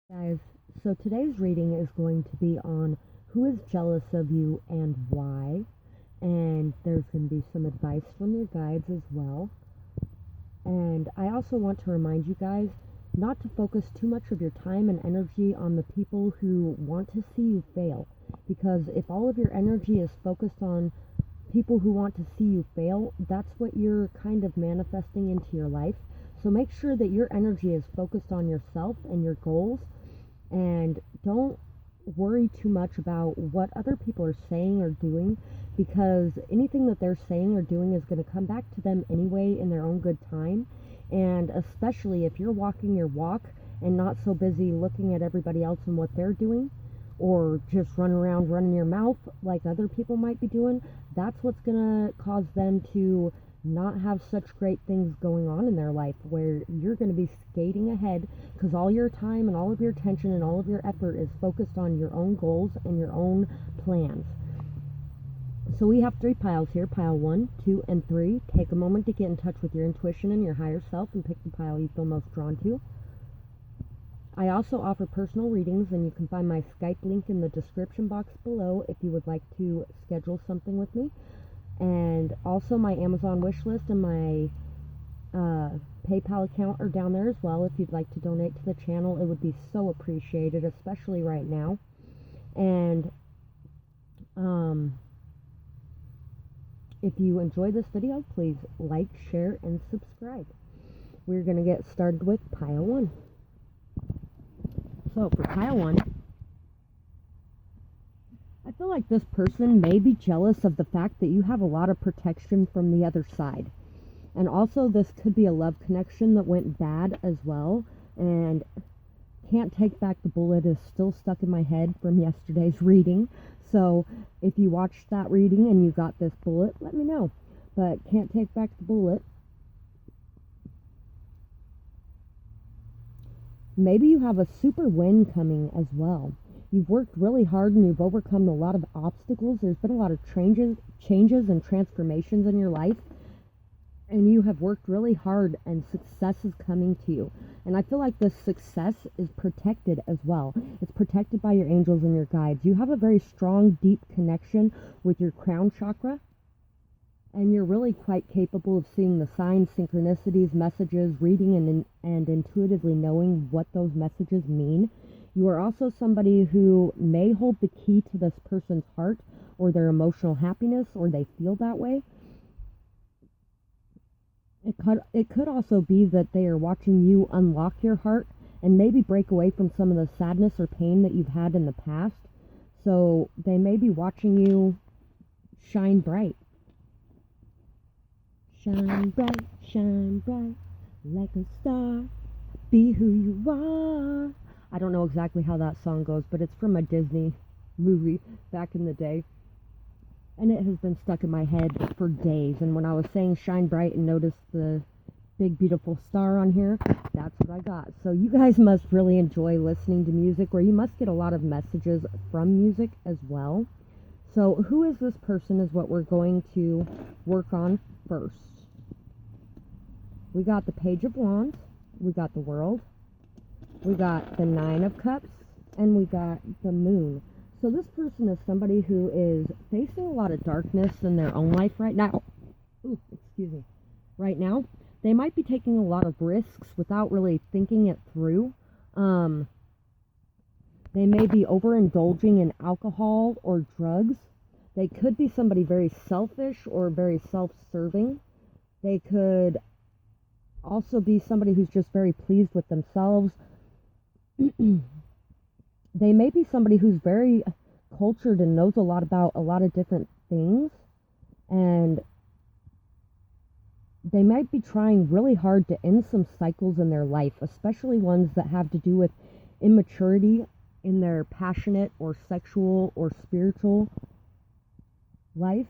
Guys, so today's reading is going to be on who is jealous of you and why. And there's going to be some advice from your guides as well. And I also want to remind you guys not to focus too much of your time and energy on the people who want to see you fail. Because if all of your energy is focused on people who want to see you fail, that's what you're kind of manifesting into your life. So make sure that your energy is focused on yourself and your goals, and don't worry too much about what other people are saying or doing, because anything that they're saying or doing is going to come back to them anyway in their own good time. And especially if you're walking your walk and not so busy looking at everybody else and what they're doing, or just run around running your mouth like other people might be doing, that's what's going to cause them to not have such great things going on in their life, where you're going to be skating ahead because all your time and all of your attention and all of your effort is focused on your own goals and your own plans. So we have 3 piles here, pile 1, 2, and 3. Take a moment to get in touch with your intuition and your higher self and pick the pile you feel most drawn to. I also offer personal readings, and you can find my Skype link in the description box below if you would like to schedule something with me. And also my Amazon wish list and my PayPal account are down there as well. If you'd like to donate to the channel, it would be so appreciated, especially right now. And if you enjoy this video, please like, share, and subscribe. We're going to get started with pile 1. So for pile 1, I feel like this person may be jealous of the fact that you have a lot of protection from the other side. And also this could be a love connection that went bad as well. And Can't Take Back the Bullet is still stuck in my head from yesterday's reading. So if you watched that reading and you got this bullet, let me know. But Can't Take Back the Bullet. Maybe you have a super win coming as well. You've worked really hard and you've overcome a lot of obstacles. There's been a lot of changes and transformations in your life. And you have worked really hard and success is coming to you. And I feel like this success is protected as well. It's protected by your angels and your guides. You have a very strong, deep connection with your crown chakra. And you're really quite capable of seeing the signs, synchronicities, messages, reading and intuitively knowing what those messages mean. You are also somebody who may hold the key to this person's heart or their emotional happiness, or they feel that way. It could also be that they are watching you unlock your heart and maybe break away from some of the sadness or pain that you've had in the past. So they may be watching you shine bright. Shine bright, like a star, be who you are. I don't know exactly how that song goes, but it's from a Disney movie back in the day. And it has been stuck in my head for days. And when I was saying shine bright and noticed the big beautiful star on here, that's what I got. So you guys must really enjoy listening to music, or you must get a lot of messages from music as well. So who is this person is what we're going to work on first. We got the Page of Wands, we got the World, we got the 9 of Cups, and we got the Moon. So this person is somebody who is facing a lot of darkness in their own life right now. Ooh, excuse me. Right now, they might be taking a lot of risks without really thinking it through. They may be overindulging in alcohol or drugs. They could be somebody very selfish or very self-serving. They could also be somebody who's just very pleased with themselves. They may be somebody who's very cultured and knows a lot about a lot of different things, and they might be trying really hard to end some cycles in their life, especially ones that have to do with immaturity in their passionate or sexual or spiritual life.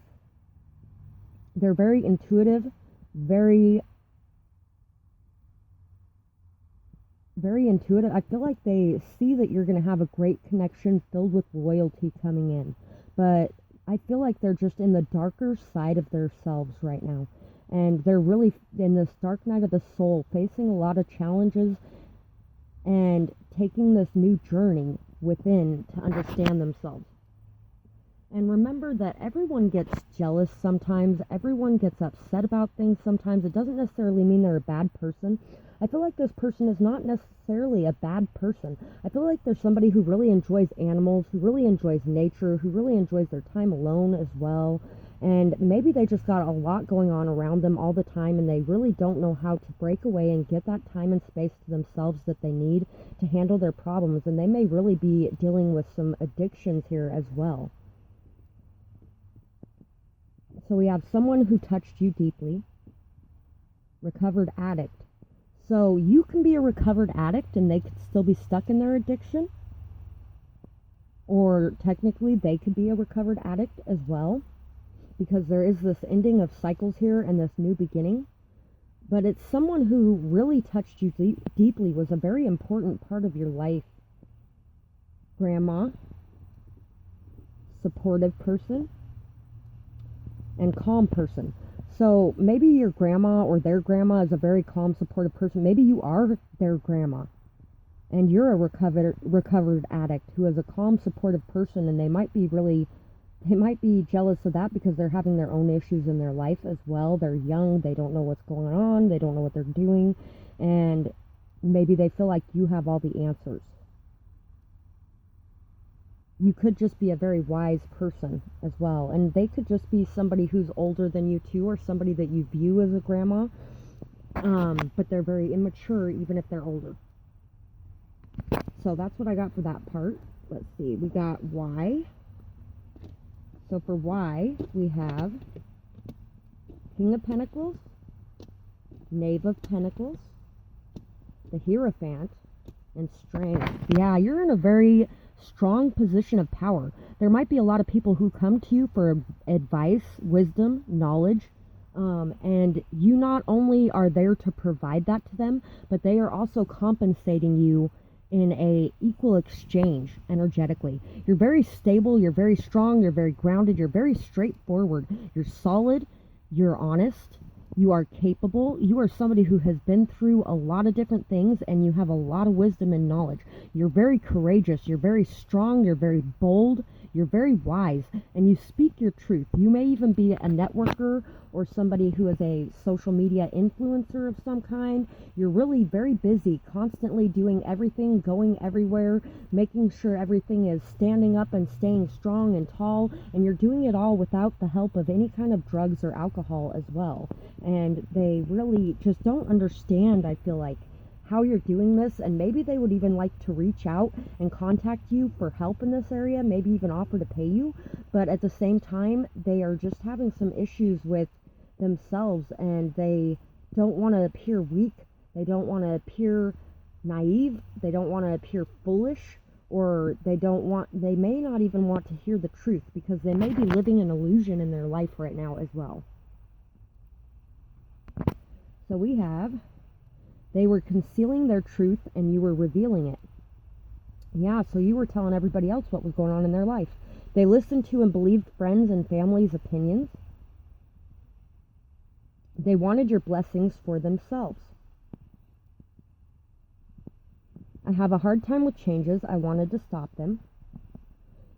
They're very intuitive, very intuitive. I feel like they see that you're going to have a great connection filled with loyalty coming in. But I feel like they're just in the darker side of themselves right now. And they're really in this dark night of the soul, facing a lot of challenges and taking this new journey within to understand themselves. And remember that everyone gets jealous sometimes, everyone gets upset about things sometimes. It doesn't necessarily mean they're a bad person. I feel like this person is not necessarily a bad person. I feel like there's somebody who really enjoys animals, who really enjoys nature, who really enjoys their time alone as well. And maybe they just got a lot going on around them all the time, and they really don't know how to break away and get that time and space to themselves that they need to handle their problems. And they may really be dealing with some addictions here as well. So we have someone who touched you deeply, recovered addict. So you can be a recovered addict and they could still be stuck in their addiction. Or technically they could be a recovered addict as well, because there is this ending of cycles here and this new beginning. But it's someone who really touched you deeply, was a very important part of your life. Grandma, supportive person, and calm person. So maybe your grandma or their grandma is a very calm, supportive person. Maybe you are their grandma and you're a recovered addict who is a calm, supportive person, and they might be jealous of that because they're having their own issues in their life as well. They're young, they don't know what's going on, they don't know what they're doing, and maybe they feel like you have all the answers. You could just be a very wise person as well. And they could just be somebody who's older than you too, or somebody that you view as a grandma. But they're very immature even if they're older. So that's what I got for that part. Let's see, we got why. So for why, we have King of Pentacles, Knave of Pentacles, the Hierophant, and Strength. Yeah, you're in a very strong position of power. There might be a lot of people who come to you for advice, wisdom, knowledge, and you not only are there to provide that to them, but they are also compensating you in a equal exchange energetically. You're very stable, you're very strong, you're very grounded, you're very straightforward, you're solid, you're honest, you are capable, you are somebody who has been through a lot of different things, and you have a lot of wisdom and knowledge. You're very courageous, you're very strong, you're very bold, you're very wise, and you speak your truth. You may even be a networker or somebody who is a social media influencer of some kind. You're really very busy, constantly doing everything, going everywhere, making sure everything is standing up and staying strong and tall, and you're doing it all without the help of any kind of drugs or alcohol as well. And they really just don't understand, I feel like, how you're doing this, and maybe they would even like to reach out and contact you for help in this area, maybe even offer to pay you, but at the same time they are just having some issues with themselves, and they don't want to appear weak, they don't want to appear naive, they don't want to appear foolish, or they may not even want to hear the truth, because they may be living an illusion in their life right now as well. So we have, they were concealing their truth and you were revealing it. Yeah, so you were telling everybody else what was going on in their life. They listened to and believed friends and family's opinions. They wanted your blessings for themselves. I have a hard time with changes. I wanted to stop them.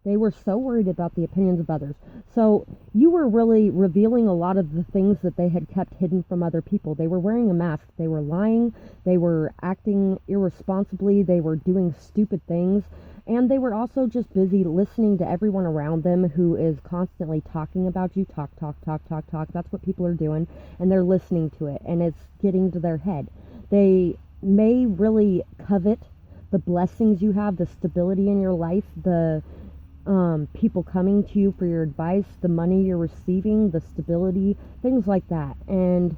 They were so worried about the opinions of others. So you were really revealing a lot of the things that they had kept hidden from other people. They were wearing a mask. They were lying. They were acting irresponsibly. They were doing stupid things. And they were also just busy listening to everyone around them who is constantly talking about you. Talk, talk, talk, talk, talk. That's what people are doing. And they're listening to it. And it's getting to their head. They may really covet the blessings you have, the stability in your life, the people coming to you for your advice, the money you're receiving, the stability, things like that. And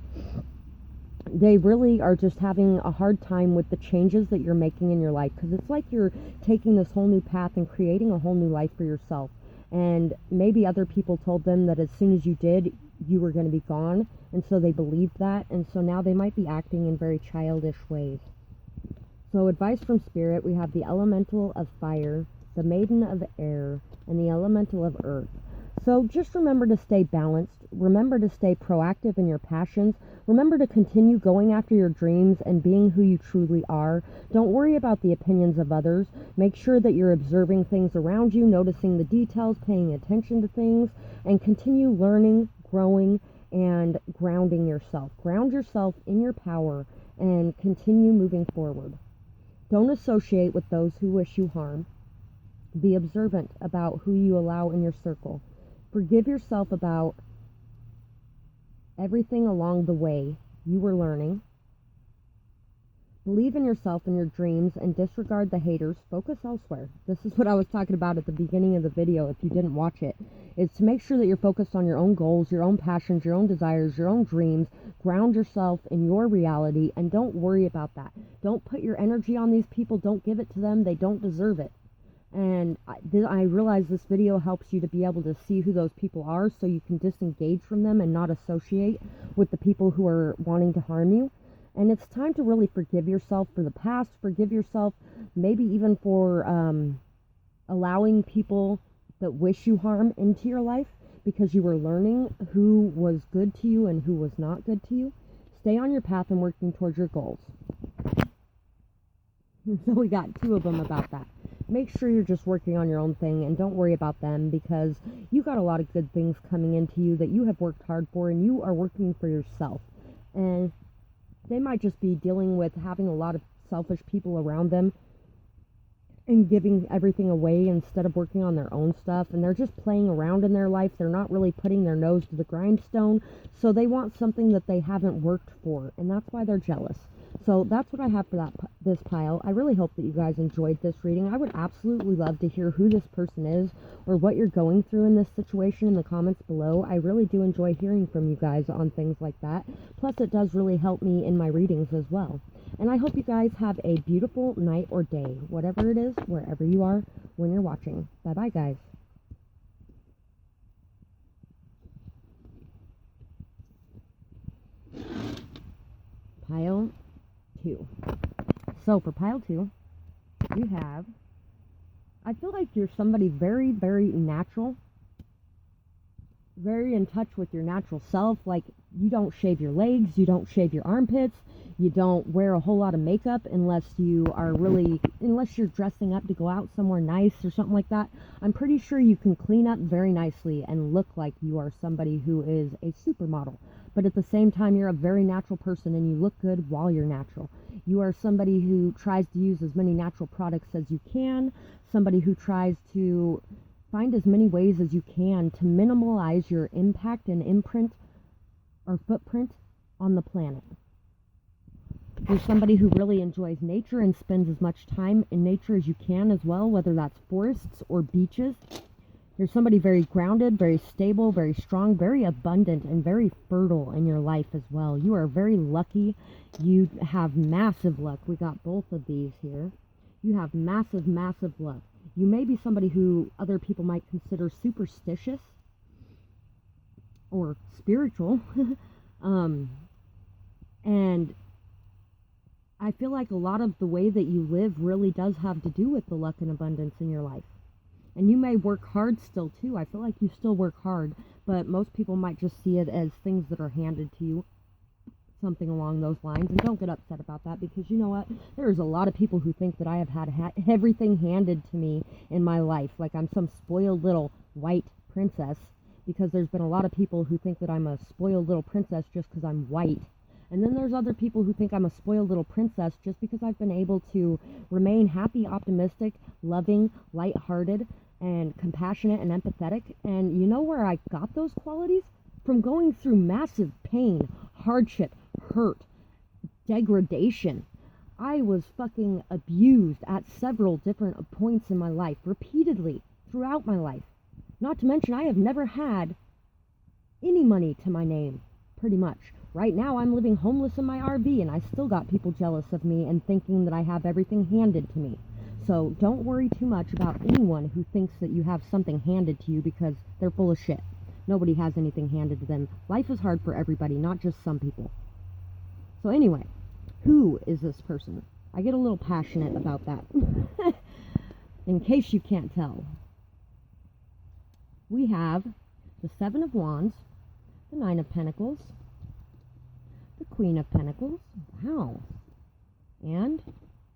they really are just having a hard time with the changes that you're making in your life, because it's like you're taking this whole new path and creating a whole new life for yourself. And maybe other people told them that as soon as you did, you were going to be gone, and so they believed that, and so now they might be acting in very childish ways. So advice from Spirit, we have the elemental of fire, the maiden of air, and the elemental of earth. So just remember to stay balanced. Remember to stay proactive in your passions. Remember to continue going after your dreams and being who you truly are. Don't worry about the opinions of others. Make sure that you're observing things around you, noticing the details, paying attention to things, and continue learning, growing, and grounding yourself. Ground yourself in your power and continue moving forward. Don't associate with those who wish you harm. Be observant about who you allow in your circle. Forgive yourself about everything along the way you were learning. Believe in yourself and your dreams and disregard the haters. Focus elsewhere. This is what I was talking about at the beginning of the video, if you didn't watch it, is to make sure that you're focused on your own goals, your own passions, your own desires, your own dreams. Ground yourself in your reality and don't worry about that. Don't put your energy on these people. Don't give it to them. They don't deserve it. And I realize this video helps you to be able to see who those people are so you can disengage from them and not associate with the people who are wanting to harm you. And it's time to really forgive yourself for the past. Forgive yourself maybe even for allowing people that wish you harm into your life because you were learning who was good to you and who was not good to you. Stay on your path and working towards your goals. So we got 2 of them about that. Make sure you're just working on your own thing and don't worry about them because you got a lot of good things coming into you that you have worked hard for and you are working for yourself. And they might just be dealing with having a lot of selfish people around them and giving everything away instead of working on their own stuff. And they're just playing around in their life. They're not really putting their nose to the grindstone. So they want something that they haven't worked for. And that's why they're jealous. So that's what I have for this pile. I really hope that you guys enjoyed this reading. I would absolutely love to hear who this person is or what you're going through in this situation in the comments below. I really do enjoy hearing from you guys on things like that. Plus, it does really help me in my readings as well. And I hope you guys have a beautiful night or day, whatever it is, wherever you are when you're watching. Bye-bye, guys. Pile 2. So for pile 2, you have, I feel like you're somebody very, very natural, very in touch with your natural self. Like you don't shave your legs, you don't shave your armpits, you don't wear a whole lot of makeup unless you're dressing up to go out somewhere nice or something like that. I'm pretty sure you can clean up very nicely and look like you are somebody who is a supermodel. But at the same time, you're a very natural person and you look good while you're natural. You are somebody who tries to use as many natural products as you can, somebody who tries to find as many ways as you can to minimize your impact and imprint or footprint on the planet. You're somebody who really enjoys nature and spends as much time in nature as you can as well, whether that's forests or beaches. You're somebody very grounded, very stable, very strong, very abundant, and very fertile in your life as well. You are very lucky. You have massive luck. We got both of these here. You have massive, massive luck. You may be somebody who other people might consider superstitious or spiritual. And I feel like a lot of the way that you live really does have to do with the luck and abundance in your life. And you may work hard still too. I feel like you still work hard, but most people might just see it as things that are handed to you, something along those lines. And don't get upset about that because you know what? There's a lot of people who think that I have had everything handed to me in my life, like I'm some spoiled little white princess, because there's been a lot of people who think that I'm a spoiled little princess just because I'm white. And then there's other people who think I'm a spoiled little princess just because I've been able to remain happy, optimistic, loving, lighthearted, and compassionate and empathetic. And you know where I got those qualities? From going through massive pain, hardship, hurt, degradation. I was fucking abused at several different points in my life, repeatedly, throughout my life. Not to mention, I have never had any money to my name, pretty much. Right now, I'm living homeless in my RV, and I still got people jealous of me and thinking that I have everything handed to me. So don't worry too much about anyone who thinks that you have something handed to you because they're full of shit. Nobody has anything handed to them. Life is hard for everybody, not just some people. So anyway, who is this person? I get a little passionate about that. In case you can't tell. We have the Seven of Wands, the Nine of Pentacles, the Queen of Pentacles, wow, and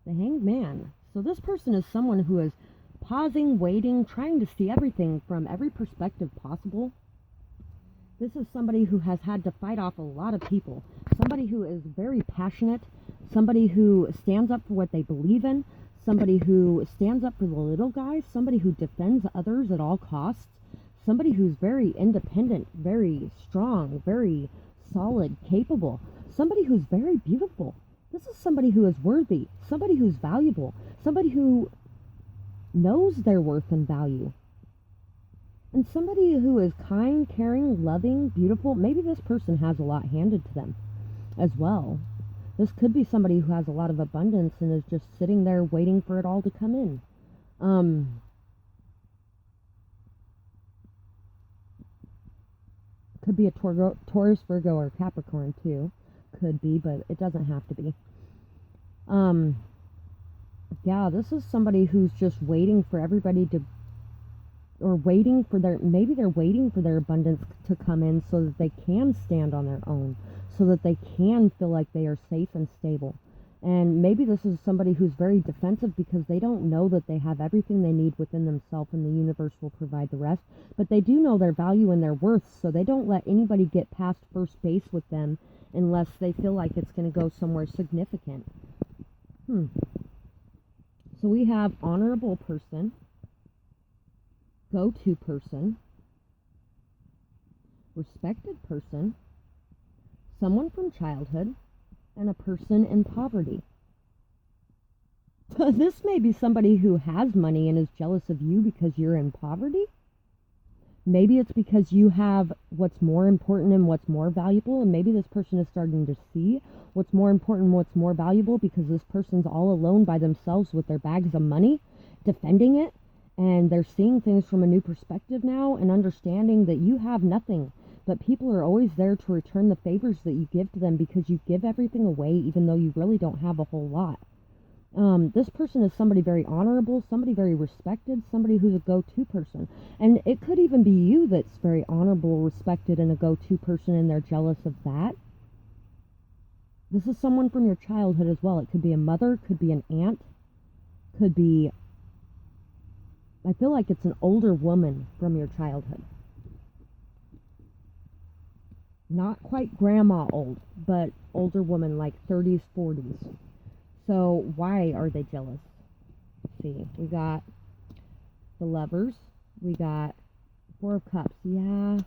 the Hanged Man. So this person is someone who is pausing, waiting, trying to see everything from every perspective possible. This is somebody who has had to fight off a lot of people, somebody who is very passionate, somebody who stands up for what they believe in, somebody who stands up for the little guys, somebody who defends others at all costs, somebody who's very independent, very strong, very solid, capable, somebody who's very beautiful. This is somebody who is worthy, somebody who's valuable, somebody who knows their worth and value, and somebody who is kind, caring, loving, beautiful. Maybe this person has a lot handed to them as well. This could be somebody who has a lot of abundance and is just sitting there waiting for it all to come in. Could be a Taurus, Virgo, or Capricorn too. Could be, but it doesn't have to be. Yeah, this is somebody who's just waiting for everybody to, or waiting for maybe they're waiting for their abundance to come in so that they can stand on their own, so that they can feel like they are safe and stable. And maybe this is somebody who's very defensive because they don't know that they have everything they need within themselves and the universe will provide the rest. But they do know their value and their worth, so they don't let anybody get past first base with them unless they feel like it's going to go somewhere significant. So we have honorable person, go-to person, respected person, someone from childhood, and a person in poverty. This may be somebody who has money and is jealous of you because you're in poverty. Maybe it's because you have what's more important and what's more valuable, and maybe this person is starting to see what's more important and what's more valuable because this person's all alone by themselves with their bags of money, defending it, and they're seeing things from a new perspective now and understanding that you have nothing, but people are always there to return the favors that you give to them because you give everything away even though you really don't have a whole lot. This person is somebody very honorable, somebody very respected, somebody who's a go-to person. And it could even be you that's very honorable, respected, and a go-to person, and they're jealous of that. This is someone from your childhood as well. It could be a mother, could be an aunt, could be, I feel like it's an older woman from your childhood. Not quite grandma old, but older woman, like 30s, 40s. So why are they jealous? Let's see, we got the Lovers, we got Four of Cups. Yeah,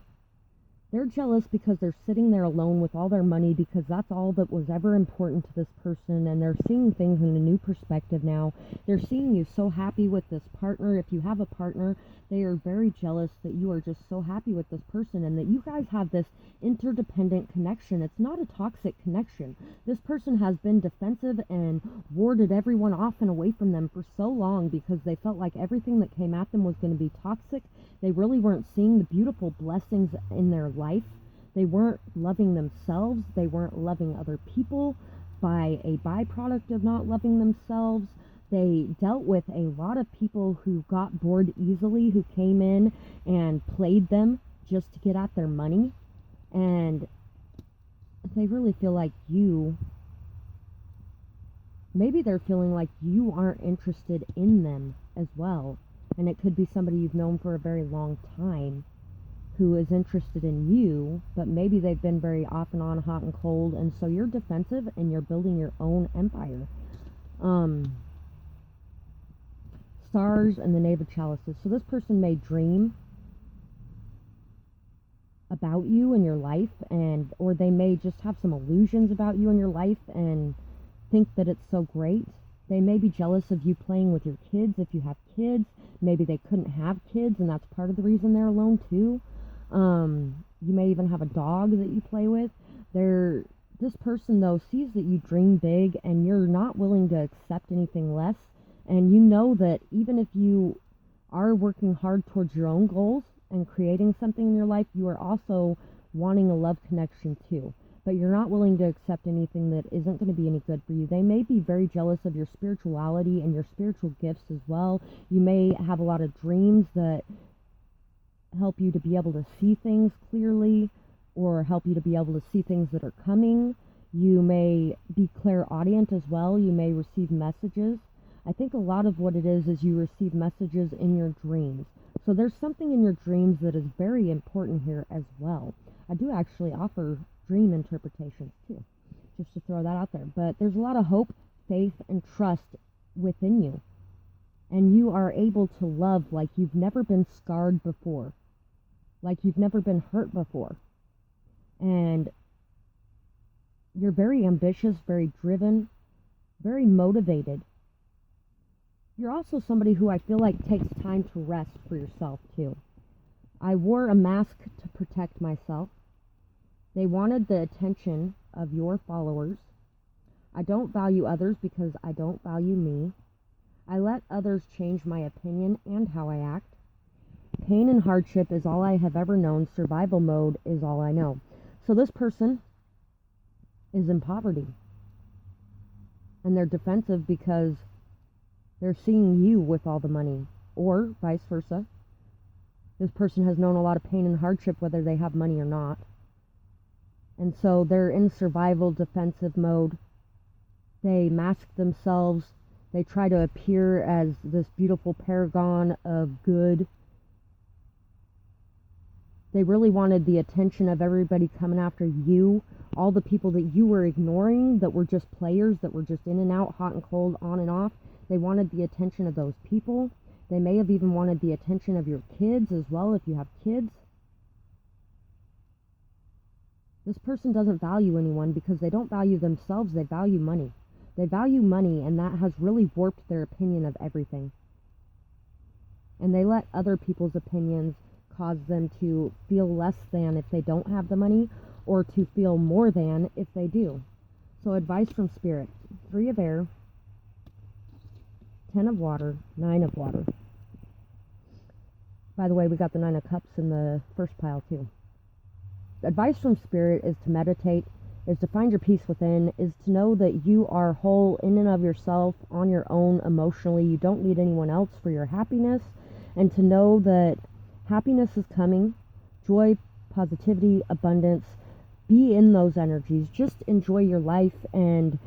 they're jealous because they're sitting there alone with all their money because that's all that was ever important to this person, and they're seeing things in a new perspective now. They're seeing you so happy with this partner. If you have a partner, they are very jealous that you are just so happy with this person and that you guys have this interdependent connection. It's not a toxic connection. This person has been defensive and warded everyone off and away from them for so long because they felt like everything that came at them was going to be toxic. They really weren't seeing the beautiful blessings in their life. They weren't loving themselves. They weren't loving other people by a byproduct of not loving themselves. They dealt with a lot of people who got bored easily, who came in and played them just to get at their money. And they really feel like maybe they're feeling like you aren't interested in them as well. And it could be somebody you've known for a very long time who is interested in you, but maybe they've been very off and on, hot and cold, and so you're defensive and you're building your own empire. Stars and the Knave of Chalices. So this person may dream about you in your life, or they may just have some illusions about you in your life and think that it's so great. They may be jealous of you playing with your kids if you have kids. Maybe they couldn't have kids and that's part of the reason they're alone too. You may even have a dog that you play with. This person though sees that you dream big and you're not willing to accept anything less, and you know that even if you are working hard towards your own goals and creating something in your life, you are also wanting a love connection too. But you're not willing to accept anything that isn't going to be any good for you. They may be very jealous of your spirituality and your spiritual gifts as well. You may have a lot of dreams that help you to be able to see things clearly, or help you to be able to see things that are coming. You may be clairaudient as well. You may receive messages. I think a lot of what it is you receive messages in your dreams. So there's something in your dreams that is very important here as well. I do actually offer dream interpretations too, just to throw that out there. But there's a lot of hope, faith, and trust within you. And you are able to love like you've never been scarred before, like you've never been hurt before. And you're very ambitious, very driven, very motivated. You're also somebody who I feel like takes time to rest for yourself too. I wore a mask to protect myself. They wanted the attention of your followers. I don't value others because I don't value me. I let others change my opinion and how I act. Pain and hardship is all I have ever known. Survival mode is all I know. So this person is in poverty. And they're defensive because they're seeing you with all the money. Or vice versa. This person has known a lot of pain and hardship whether they have money or not. And so they're in survival defensive mode. They mask themselves. They try to appear as this beautiful paragon of good. They really wanted the attention of everybody coming after you. All the people that you were ignoring, that were just players, that were just in and out, hot and cold, on and off. They wanted the attention of those people. They may have even wanted the attention of your kids as well, if you have kids. This person doesn't value anyone because they don't value themselves, they value money. They value money, and that has really warped their opinion of everything. And they let other people's opinions cause them to feel less than if they don't have the money, or to feel more than if they do. So advice from Spirit: 3 of air, 10 of water, 9 of water. By the way, we got the 9 of cups in the first pile too. Advice from Spirit is to meditate, is to find your peace within, is to know that you are whole in and of yourself, on your own emotionally. You don't need anyone else for your happiness, and to know that happiness is coming, joy, positivity, abundance. Be in those energies. Just enjoy your life and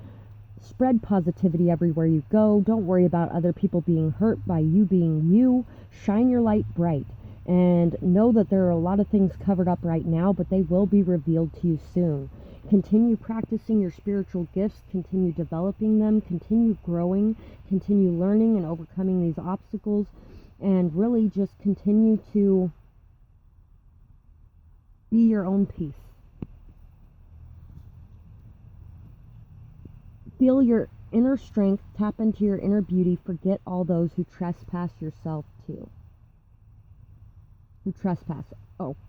spread positivity everywhere you go. Don't worry about other people being hurt by you being you. Shine your light bright. And know that there are a lot of things covered up right now, but they will be revealed to you soon. Continue practicing your spiritual gifts, continue developing them, continue growing, continue learning and overcoming these obstacles, and really just continue to be your own peace. Feel your inner strength, tap into your inner beauty, forget all those who trespass yourself too.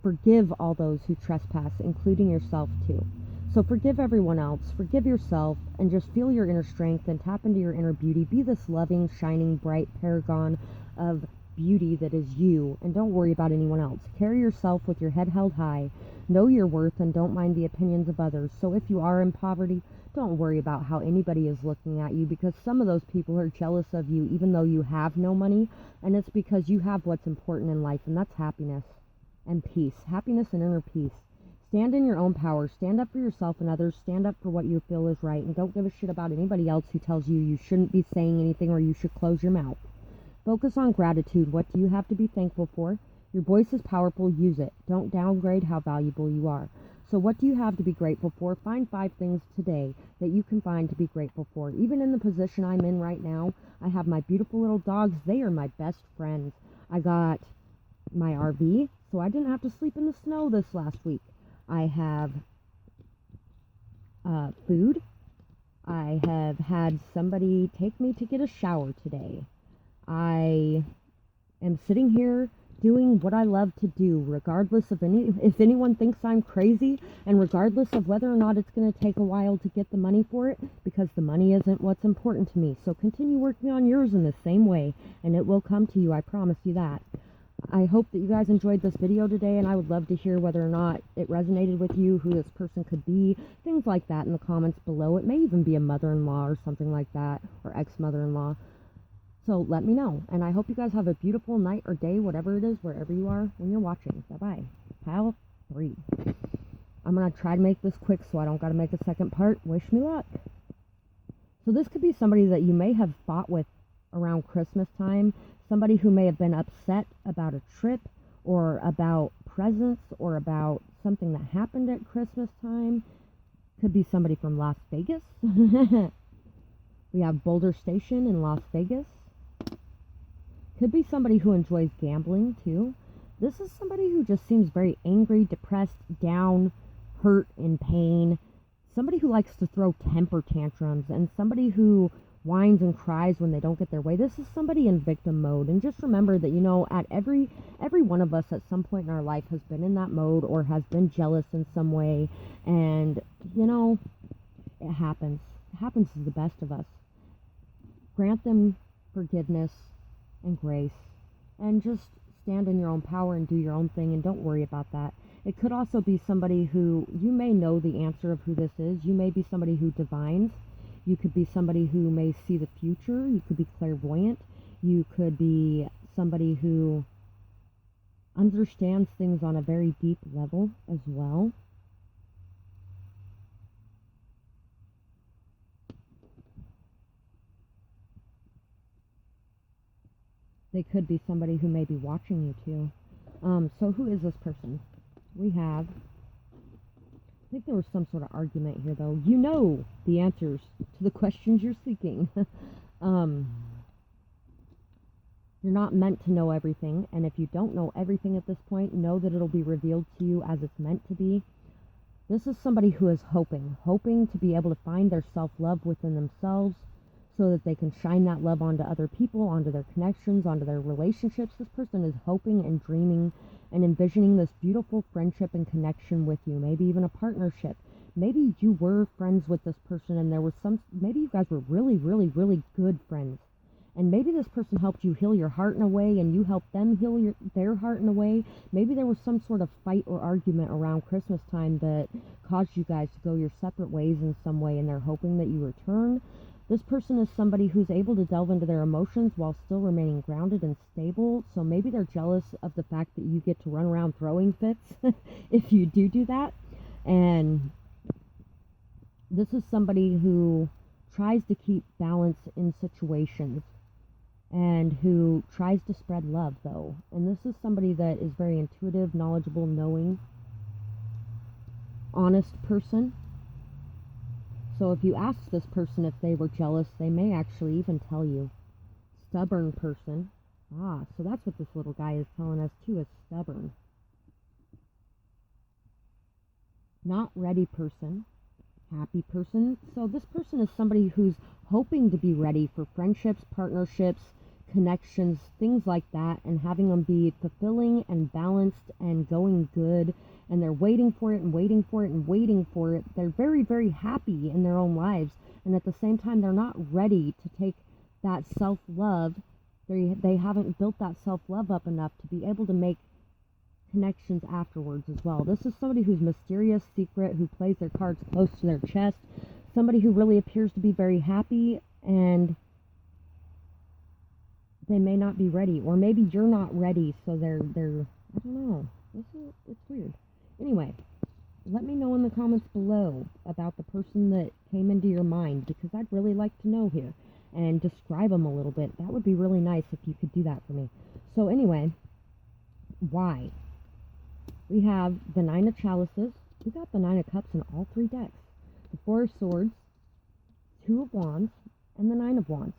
Forgive all those who trespass, including yourself too. So forgive everyone else, forgive yourself, and just feel your inner strength and tap into your inner beauty. Be this loving, shining, bright paragon of beauty that is you, and don't worry about anyone else. Carry yourself with your head held high. Know your worth and don't mind the opinions of others. So if you are in poverty, don't worry about how anybody is looking at you, because some of those people are jealous of you even though you have no money, and it's because you have what's important in life, and that's happiness and peace. Happiness and inner peace. Stand in your own power. Stand up for yourself and others. Stand up for what you feel is right, and don't give a shit about anybody else who tells you you shouldn't be saying anything or you should close your mouth. Focus on gratitude. What do you have to be thankful for? Your voice is powerful. Use it. Don't downgrade how valuable you are. So what do you have to be grateful for? Find 5 things today that you can find to be grateful for. Even in the position I'm in right now, I have my beautiful little dogs. They are my best friends. I got my RV, so I didn't have to sleep in the snow this last week. I have food. I have had somebody take me to get a shower today. I am sitting here doing what I love to do, regardless of if anyone thinks I'm crazy, and regardless of whether or not it's going to take a while to get the money for it, because the money isn't what's important to me. So continue working on yours in the same way, and it will come to you, I promise you that. I hope that you guys enjoyed this video today, and I would love to hear whether or not it resonated with you, who this person could be, things like that in the comments below. It may even be a mother-in-law or something like that, or ex-mother-in-law. So let me know. And I hope you guys have a beautiful night or day, whatever it is, wherever you are when you're watching. Bye-bye. Pile 3. I'm going to try to make this quick so I don't got to make a second part. Wish me luck. So this could be somebody that you may have fought with around Christmas time. Somebody who may have been upset about a trip or about presents or about something that happened at Christmas time. Could be somebody from Las Vegas. We have Boulder Station in Las Vegas. Could be somebody who enjoys gambling too. This is somebody who just seems very angry, depressed, down, hurt, in pain. Somebody who likes to throw temper tantrums, and somebody who whines and cries when they don't get their way. This is somebody in victim mode. And just remember that, at every one of us at some point in our life has been in that mode or has been jealous in some way. And, it happens. It happens to the best of us. Grant them forgiveness and grace, and just stand in your own power and do your own thing, and don't worry about that. It could also be somebody who, you may know the answer of who this is. You may be somebody who divines. You could be somebody who may see the future. You could be clairvoyant. You could be somebody who understands things on a very deep level as well. They could be somebody who may be watching you too. So who is this person? We have, I think there was some sort of argument here though. You know the answers to the questions you're seeking. You're not meant to know everything, and if you don't know everything at this point, know that it'll be revealed to you as it's meant to be. This is somebody who is hoping to be able to find their self-love within themselves, so that they can shine that love onto other people, onto their connections, onto their relationships. This person is hoping and dreaming and envisioning this beautiful friendship and connection with you, maybe even a partnership. Maybe you were friends with this person and there was maybe you guys were really, really, really good friends. And maybe this person helped you heal your heart in a way, and you helped them heal their heart in a way. Maybe there was some sort of fight or argument around Christmas time that caused you guys to go your separate ways in some way, and they're hoping that you return. This person is somebody who's able to delve into their emotions while still remaining grounded and stable. So maybe they're jealous of the fact that you get to run around throwing fits if you do that. And this is somebody who tries to keep balance in situations and who tries to spread love, though. And this is somebody that is very intuitive, knowledgeable, knowing, honest person. So if you ask this person if they were jealous, they may actually even tell you. Stubborn person. So that's what this little guy is telling us too, is stubborn. Not ready person. Happy person. So this person is somebody who's hoping to be ready for friendships, partnerships, connections, things like that, and having them be fulfilling and balanced and going good. And they're waiting for it and waiting for it and waiting for it. They're very, very happy in their own lives. And at the same time, they're not ready to take that self-love. They haven't built that self-love up enough to be able to make connections afterwards as well. This is somebody who's mysterious, secret, who plays their cards close to their chest. Somebody who really appears to be very happy, and they may not be ready. Or maybe you're not ready, so they're I don't know. It's weird. Anyway, let me know in the comments below about the person that came into your mind, because I'd really like to know here, and describe them a little bit. That would be really nice if you could do that for me. So anyway, why? We have the Nine of Chalices. We got the Nine of Cups in all 3 decks. The Four of Swords, 2 of Wands, and the 9 of Wands.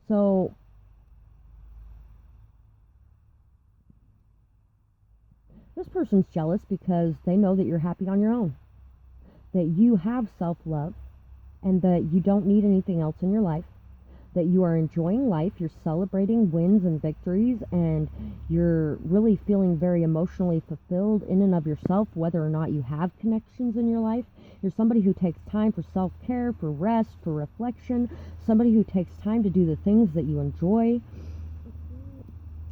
So this person's jealous because they know that you're happy on your own, that you have self-love, and that you don't need anything else in your life, that you are enjoying life, you're celebrating wins and victories, and you're really feeling very emotionally fulfilled in and of yourself, whether or not you have connections in your life. You're somebody who takes time for self-care, for rest, for reflection, somebody who takes time to do the things that you enjoy.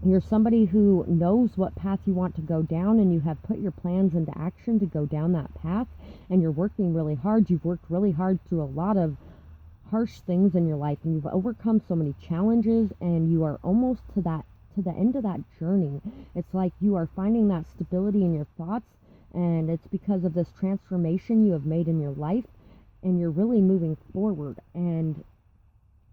You're somebody who knows what path you want to go down, and you have put your plans into action to go down that path, and you're working really hard. You've worked really hard through a lot of harsh things in your life, and you've overcome so many challenges, and you are almost to the end of that journey. It's like you are finding that stability in your thoughts, and it's because of this transformation you have made in your life, and you're really moving forward. And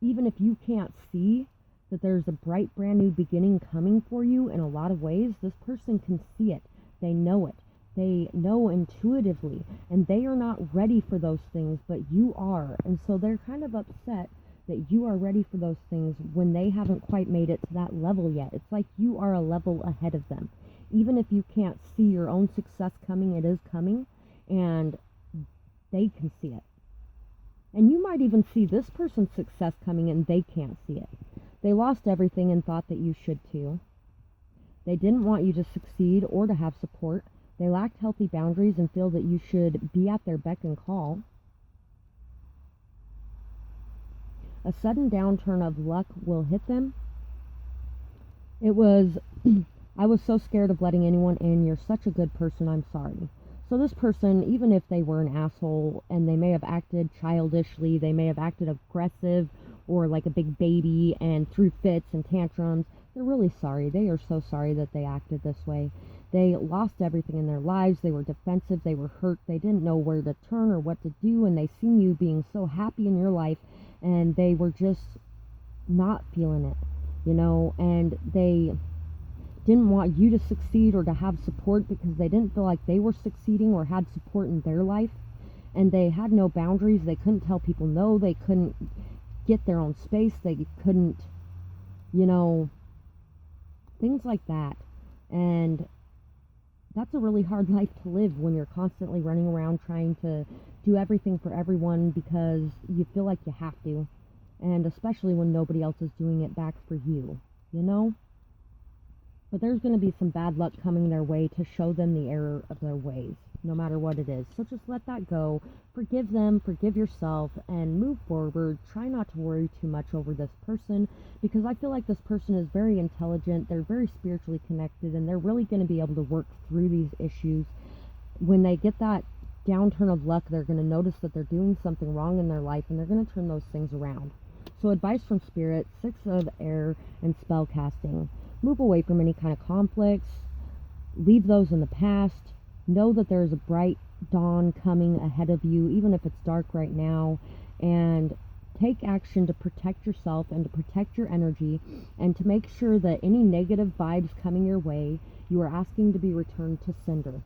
even if you can't see that there's a bright brand new beginning coming for you in a lot of ways, this person can see it. They know it. They know intuitively, and they are not ready for those things, but you are. And so they're kind of upset that you are ready for those things when they haven't quite made it to that level yet. It's like you are a level ahead of them. Even if you can't see your own success coming, it is coming, and they can see it. And you might even see this person's success coming and they can't see it. They lost everything and thought that you should too. They didn't want you to succeed or to have support. They lacked healthy boundaries and feel that you should be at their beck and call. A sudden downturn of luck will hit them. It was, I was so scared of letting anyone in. You're such a good person. I'm sorry. So this person, even if they were an asshole and they may have acted childishly, they may have acted aggressive or like a big baby and threw fits and tantrums, they're really sorry. They are so sorry that they acted this way. They lost everything in their lives. They were defensive. They were hurt. They didn't know where to turn or what to do, and they seen you being so happy in your life, and they were just not feeling it, and they didn't want you to succeed or to have support because they didn't feel like they were succeeding or had support in their life, and they had no boundaries. They couldn't tell people no. They couldn't get their own space. They couldn't, things like that. And that's a really hard life to live when you're constantly running around trying to do everything for everyone because you feel like you have to, and especially when nobody else is doing it back for you, But there's going to be some bad luck coming their way to show them the error of their ways, no matter what it is. So just let that go. Forgive them, forgive yourself, and move forward. Try not to worry too much over this person, because I feel like this person is very intelligent. They're very spiritually connected, and they're really going to be able to work through these issues. When they get that downturn of luck, they're going to notice that they're doing something wrong in their life, and they're going to turn those things around. So advice from Spirit, 6 of air, and spell casting. Move away from any kind of conflicts. Leave those in the past. Know that there is a bright dawn coming ahead of you, even if it's dark right now. And take action to protect yourself and to protect your energy, and to make sure that any negative vibes coming your way, you are asking to be returned to sender.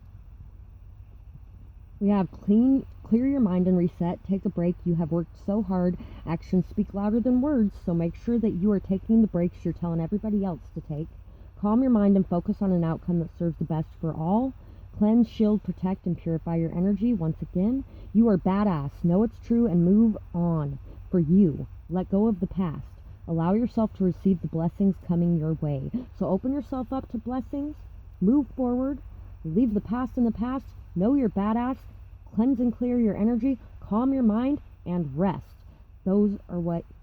We have clear your mind and reset. Take a break. You have worked so hard. Actions speak louder than words, so make sure that you are taking the breaks you're telling everybody else to take. Calm your mind and focus on an outcome that serves the best for all. Cleanse, shield, protect, and purify your energy. Once again, you are badass. Know it's true and move on for you. Let go of the past. Allow yourself to receive the blessings coming your way. So open yourself up to blessings. Move forward. Leave the past in the past. Know you're badass. Cleanse and clear your energy. Calm your mind and rest. Those are what